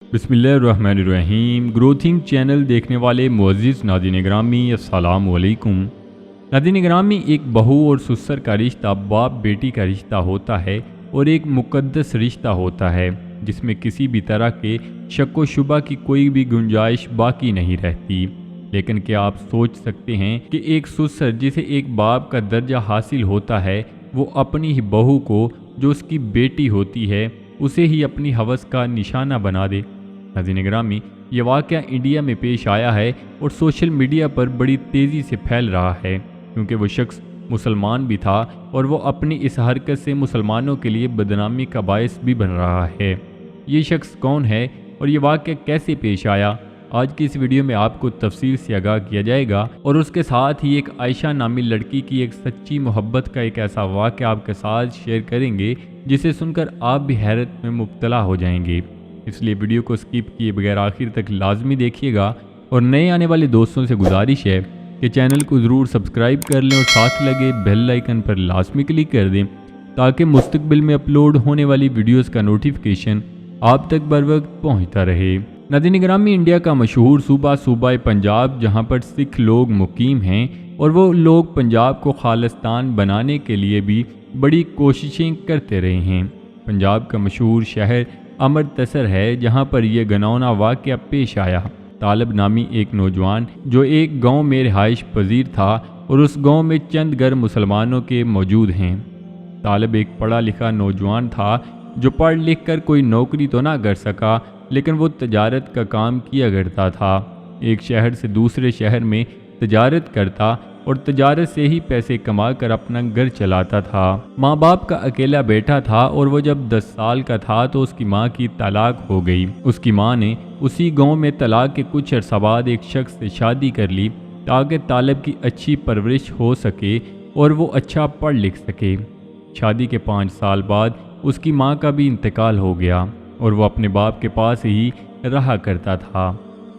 बिस्मिल्लाहिर्रहमानिर्रहीम। ग्रोथिंग चैनल देखने वाले मुअज़्ज़िज़ नाज़रीन ग्रामी, अस्सलामु अलैकुम। नाज़रीन ग्रामी, एक बहू और ससुर का रिश्ता बाप बेटी का रिश्ता होता है और एक मुक़द्दस रिश्ता होता है जिसमें किसी भी तरह के शक व शुबा की कोई भी गुंजाइश बाकी नहीं रहती। लेकिन क्या आप सोच सकते हैं कि एक ससुर जिसे एक बाप का दर्जा हासिल होता है, वो अपनी ही बहू को जो उसकी बेटी होती है उसे ही अपनी हवस का निशाना बना दे। नाज़रीन ग्रामी, ये वाक़या इंडिया में पेश आया है और सोशल मीडिया पर बड़ी तेज़ी से फैल रहा है क्योंकि वो शख्स मुसलमान भी था और वो अपनी इस हरकत से मुसलमानों के लिए बदनामी का बायस भी बन रहा है। ये शख्स कौन है और ये वाक़या कैसे पेश आया, आज की इस वीडियो में आपको तफसील से आगाह किया जाएगा और उसके साथ ही एक आयशा नामी लड़की की एक सच्ची मोहब्बत का एक ऐसा वाक़या आपके साथ शेयर करेंगे जिसे सुनकर आप भी हैरत में मुब्तला हो जाएंगे। इसलिए वीडियो को स्किप किए बगैर आखिर तक लाजमी देखिएगा और नए आने वाले दोस्तों से गुजारिश है कि चैनल को ज़रूर सब्सक्राइब कर लें और साथ लगे बेल आइकन पर लाजमी क्लिक कर दें ताकि मुस्तकबिल में अपलोड होने वाली वीडियोस का नोटिफिकेशन आप तक बर वक्त पहुँचता रहे। नाज़रीन ग्रामी, इंडिया का मशहूर सूबा पंजाब, जहाँ पर सिख लोग मुकीम हैं और वो लोग पंजाब को खालिस्तान बनाने के लिए भी बड़ी कोशिशें करते रहे हैं। पंजाब का मशहूर शहर अमृतसर है जहाँ पर यह घिनौना वाक़या पेश आया। तालब नामी एक नौजवान जो एक गांव में रिहाइश पजीर था और उस गांव में चंद घर मुसलमानों के मौजूद हैं। तालब एक पढ़ा लिखा नौजवान था जो पढ़ लिख कर कोई नौकरी तो ना कर सका, लेकिन वो तजारत का काम किया करता था। एक शहर से दूसरे शहर में तजारत करता और तजारत से ही पैसे कमा कर अपना घर चलाता था। माँ बाप का अकेला बेटा था और वो जब 10 साल का था तो उसकी माँ की तलाक हो गई। उसकी माँ ने उसी गांव में तलाक के कुछ अरसा बाद एक शख्स से शादी कर ली ताकि तालब की अच्छी परवरिश हो सके और वो अच्छा पढ़ लिख सके। शादी के 5 साल बाद उसकी माँ का भी इंतकाल हो गया और वो अपने बाप के पास ही रहा करता था।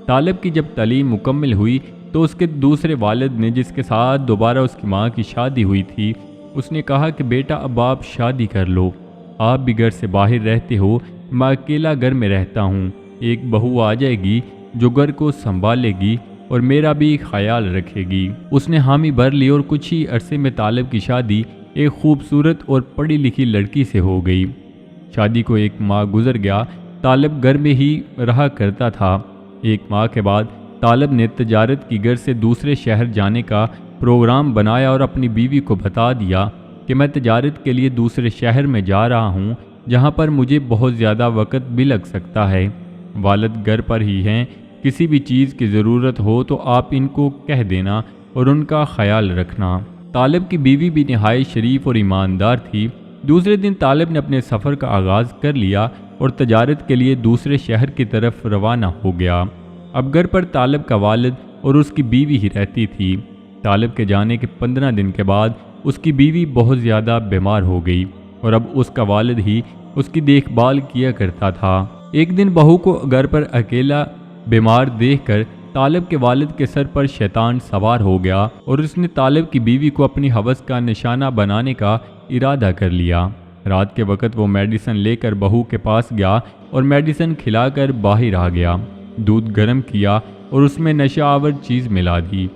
तालब की जब तालीम मुकम्मल हुई तो उसके दूसरे वालिद ने, जिसके साथ दोबारा उसकी माँ की शादी हुई थी, उसने कहा कि बेटा अब आप शादी कर लो, आप भी घर से बाहर रहते हो, मैं अकेला घर में रहता हूँ, एक बहू आ जाएगी जो घर को संभालेगी और मेरा भी ख्याल रखेगी। उसने हामी भर ली और कुछ ही अरसे में तालब की शादी एक खूबसूरत और पढ़ी लिखी लड़की से हो गई। शादी को 1 माह गुजर गया। तालब घर में ही रहा करता था। 1 माह के बाद तालब ने तजारत की घर से दूसरे शहर जाने का प्रोग्राम बनाया और अपनी बीवी को बता दिया कि मैं तजारत के लिए दूसरे शहर में जा रहा हूँ जहाँ पर मुझे बहुत ज़्यादा वक्त भी लग सकता है। वालिद घर पर ही हैं, किसी भी चीज़ की ज़रूरत हो तो आप इनको कह देना और उनका ख्याल रखना। तालब की बीवी भी नहायत शरीफ और ईमानदार थी। दूसरे दिन तालब ने अपने सफ़र का आगाज़ कर लिया और तजारत के लिए दूसरे शहर की तरफ रवाना हो गया। अब घर पर तालब का वालिद और उसकी बीवी ही रहती थी। तालब के जाने के 15 दिन के बाद उसकी बीवी बहुत ज़्यादा बीमार हो गई और अब उसका वालिद ही उसकी देखभाल किया करता था। एक दिन बहू को घर पर अकेला बीमार देखकर तालब के वालिद के सर पर शैतान सवार हो गया और उसने तालब की बीवी को अपनी हवस का निशाना बनाने का इरादा कर लिया। रात के वक्त वो मेडिसिन लेकर बहू के पास गया और मेडिसिन खिलाकर बाहर आ गया। दूध गर्म किया और उसमें नशा आवर चीज़ मिला दी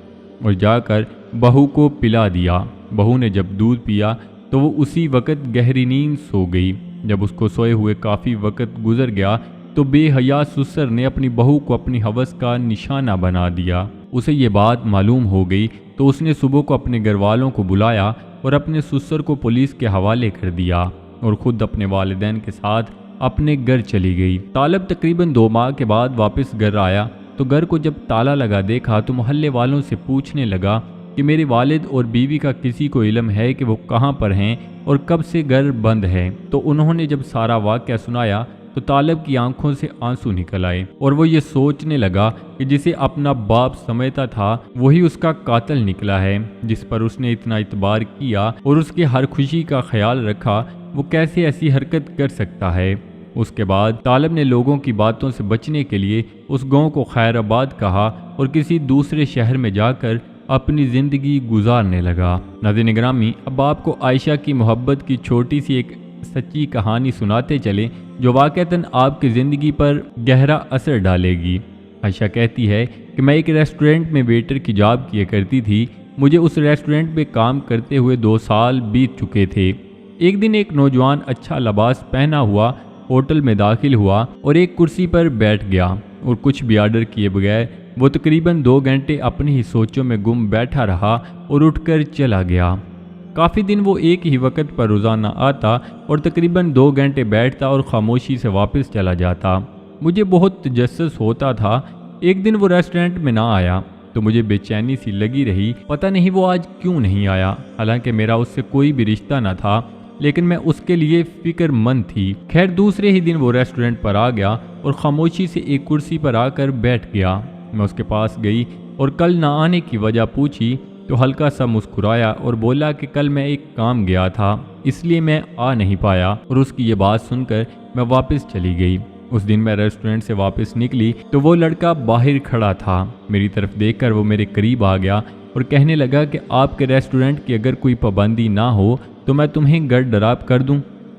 और जाकर बहू को पिला दिया। बहू ने जब दूध पिया तो वो उसी वक्त गहरी नींद सो गई। जब उसको सोए हुए काफ़ी वक्त गुजर गया तो बेहया ससुर ने अपनी बहू को अपनी हवस का निशाना बना दिया। उसे ये बात मालूम हो गई तो उसने सुबह को अपने घर वालों को बुलाया और अपने ससुर को पुलिस के हवाले कर दिया और ख़ुद अपने वालिदैन के साथ अपने घर चली गई। तालब तकरीबन 2 माह के बाद वापस घर आया तो घर को जब ताला लगा देखा तो मोहल्ले वालों से पूछने लगा कि मेरे वालिद और बीवी का किसी को इल्म है कि वो कहाँ पर हैं और कब से घर बंद है। तो उन्होंने जब सारा वाक़या सुनाया तो तालब की आंखों से आंसू निकल आए और वो ये सोचने लगा कि जिसे अपना बाप समझता था वही उसका कातिल निकला है, जिस पर उसने इतना इतबार किया और उसकी हर खुशी का ख्याल रखा, वो कैसे ऐसी हरकत कर सकता है। उसके बाद तालब ने लोगों की बातों से बचने के लिए उस गांव को खैराबाद कहा और किसी दूसरे शहर में जाकर अपनी ज़िंदगी गुजारने लगा। नाज़रीन ग्रामी, अब आपको आयशा की मोहब्बत की छोटी सी एक سچی کہانی سناتے چلیں جو واقعتاً آپ کی زندگی پر گہرا اثر ڈالے گی۔ عائشہ کہتی ہے کہ میں ایک ریسٹورنٹ میں ویٹر کی جاب کیا کرتی تھی۔ مجھے اس ریسٹورنٹ میں کام کرتے ہوئے 2 سال بیت چکے تھے۔ ایک دن ایک نوجوان اچھا لباس پہنا ہوا ہوٹل میں داخل ہوا اور ایک کرسی پر بیٹھ گیا اور کچھ بھی آرڈر کیے بغیر وہ تقریباً 2 گھنٹے اپنی ہی سوچوں میں گم بیٹھا رہا اور اٹھ کر چلا گیا۔ کافی دن وہ ایک ہی وقت پر روزانہ آتا اور تقریباً 2 گھنٹے بیٹھتا اور خاموشی سے واپس چلا جاتا۔ مجھے بہت تجسس ہوتا تھا۔ ایک دن وہ ریسٹورنٹ میں نہ آیا تو مجھے بے چینی سی لگی رہی، پتہ نہیں وہ آج کیوں نہیں آیا۔ حالانکہ میرا اس سے کوئی بھی رشتہ نہ تھا، لیکن میں اس کے لیے فکر مند تھی۔ خیر دوسرے ہی دن وہ ریسٹورنٹ پر آ گیا اور خاموشی سے ایک کرسی پر آ کر بیٹھ گیا۔ میں اس کے پاس گئی اور کل نہ آنے کی وجہ پوچھی تو ہلکا سا مسکرایا اور بولا کہ کل میں ایک کام گیا تھا اس لیے میں آ نہیں پایا، اور اس کی یہ بات سن کر میں واپس چلی گئی۔ اس دن میں ریسٹورنٹ سے واپس نکلی تو وہ لڑکا باہر کھڑا تھا۔ میری طرف دیکھ کر وہ میرے قریب آ گیا اور کہنے لگا کہ آپ کے ریسٹورنٹ کی اگر کوئی پابندی نہ ہو تو میں تمہیں گھر ڈراپ کر دوں۔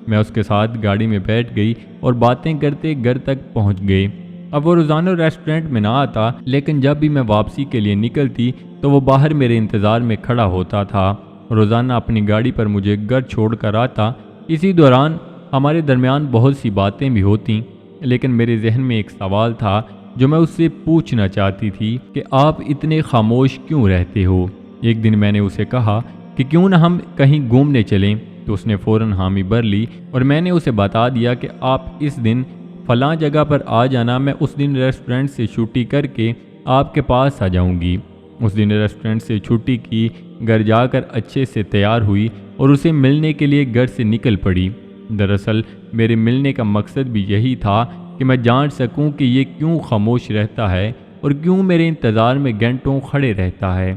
میں اس کے ساتھ گاڑی میں بیٹھ گئی اور باتیں کرتے گھر تک پہنچ گئے۔ اب وہ روزانہ ریسٹورنٹ میں نہ آتا، لیکن جب بھی میں واپسی کے لیے نکلتی تو وہ باہر میرے انتظار میں کھڑا ہوتا تھا۔ روزانہ اپنی گاڑی پر مجھے گھر چھوڑ کر آتا۔ اسی دوران ہمارے درمیان بہت سی باتیں بھی ہوتیں، لیکن میرے ذہن میں ایک سوال تھا جو میں اس سے پوچھنا چاہتی تھی کہ آپ اتنے خاموش کیوں رہتے ہو؟ ایک دن میں نے اسے کہا کہ کیوں نہ ہم کہیں گھومنے چلیں، تو اس نے فوراً حامی بھر لی اور میں نے اسے بتا دیا کہ آپ اس دن فلاں جگہ پر آ جانا، میں اس دن ریسٹورنٹ سے چھٹی کر کے آپ کے پاس آ جاؤں گی۔ اس دن ریسٹورنٹ سے چھٹی کی، گھر جا کر اچھے سے تیار ہوئی اور اسے ملنے کے لیے گھر سے نکل پڑی۔ دراصل میرے ملنے کا مقصد بھی یہی تھا کہ میں جان سکوں کہ یہ کیوں خاموش رہتا ہے اور کیوں میرے انتظار میں گھنٹوں کھڑے رہتا ہے۔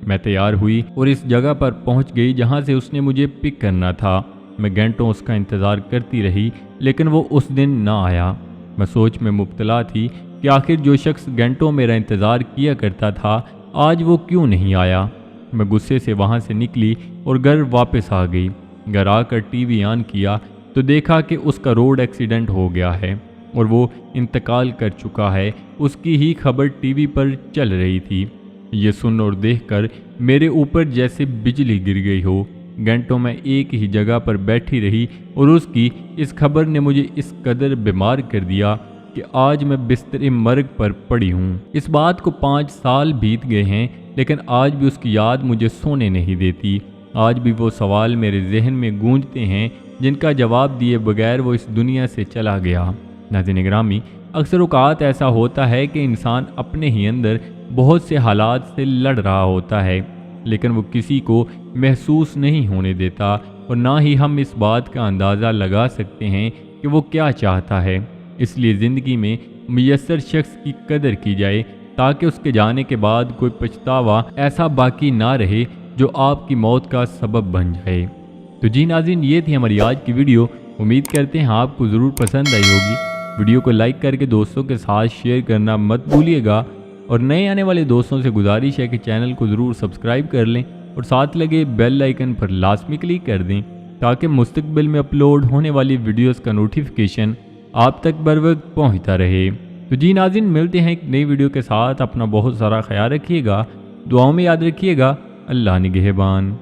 میں تیار ہوئی اور اس جگہ پر پہنچ گئی جہاں سے اس نے مجھے پک کرنا تھا۔ میں گھنٹوں اس کا انتظار کرتی رہی، لیکن وہ اس دن نہ آیا۔ میں سوچ میں مبتلا تھی کہ آخر جو شخص گھنٹوں میرا انتظار کیا کرتا تھا آج وہ کیوں نہیں آیا۔ میں غصے سے وہاں سے نکلی اور گھر واپس آ گئی۔ گھر آ کر ٹی وی آن کیا تو دیکھا کہ اس کا روڈ ایکسیڈنٹ ہو گیا ہے اور وہ انتقال کر چکا ہے۔ اس کی ہی خبر ٹی وی پر چل رہی تھی۔ یہ سن اور دیکھ کر میرے اوپر جیسے بجلی گر گئی ہو۔ گھنٹوں میں ایک ہی جگہ پر بیٹھی رہی اور اس کی اس خبر نے مجھے اس قدر بیمار کر دیا کہ آج میں بستر مرگ پر پڑی ہوں۔ اس بات کو 5 سال بیت گئے ہیں، لیکن آج بھی اس کی یاد مجھے سونے نہیں دیتی۔ آج بھی وہ سوال میرے ذہن میں گونجتے ہیں جن کا جواب دیے بغیر وہ اس دنیا سے چلا گیا۔ ناظرین گرامی، اکثر اوقات ایسا ہوتا ہے کہ انسان اپنے ہی اندر بہت سے حالات سے لڑ رہا ہوتا ہے، لیکن وہ کسی کو محسوس نہیں ہونے دیتا، اور نہ ہی ہم اس بات کا اندازہ لگا سکتے ہیں کہ وہ کیا چاہتا ہے۔ اس لیے زندگی میں میسر شخص کی قدر کی جائے تاکہ اس کے جانے کے بعد کوئی پچھتاوا ایسا باقی نہ رہے جو آپ کی موت کا سبب بن جائے۔ تو جی ناظرین، یہ تھی ہماری آج کی ویڈیو۔ امید کرتے ہیں آپ کو ضرور پسند آئی ہوگی۔ ویڈیو کو لائک کر کے دوستوں کے ساتھ شیئر کرنا مت بھولیے گا، اور نئے آنے والے دوستوں سے گزارش ہے کہ چینل کو ضرور سبسکرائب کر لیں اور ساتھ لگے بیل آئیکن پر لازمی کلک کر دیں تاکہ مستقبل میں اپلوڈ ہونے والی ویڈیوز کا نوٹیفیکیشن آپ تک بر وقت پہنچتا رہے۔ تو جی ناظرین، ملتے ہیں ایک نئی ویڈیو کے ساتھ۔ اپنا بہت سارا خیال رکھیے گا، دعاؤں میں یاد رکھیے گا۔ اللہ نگہبان۔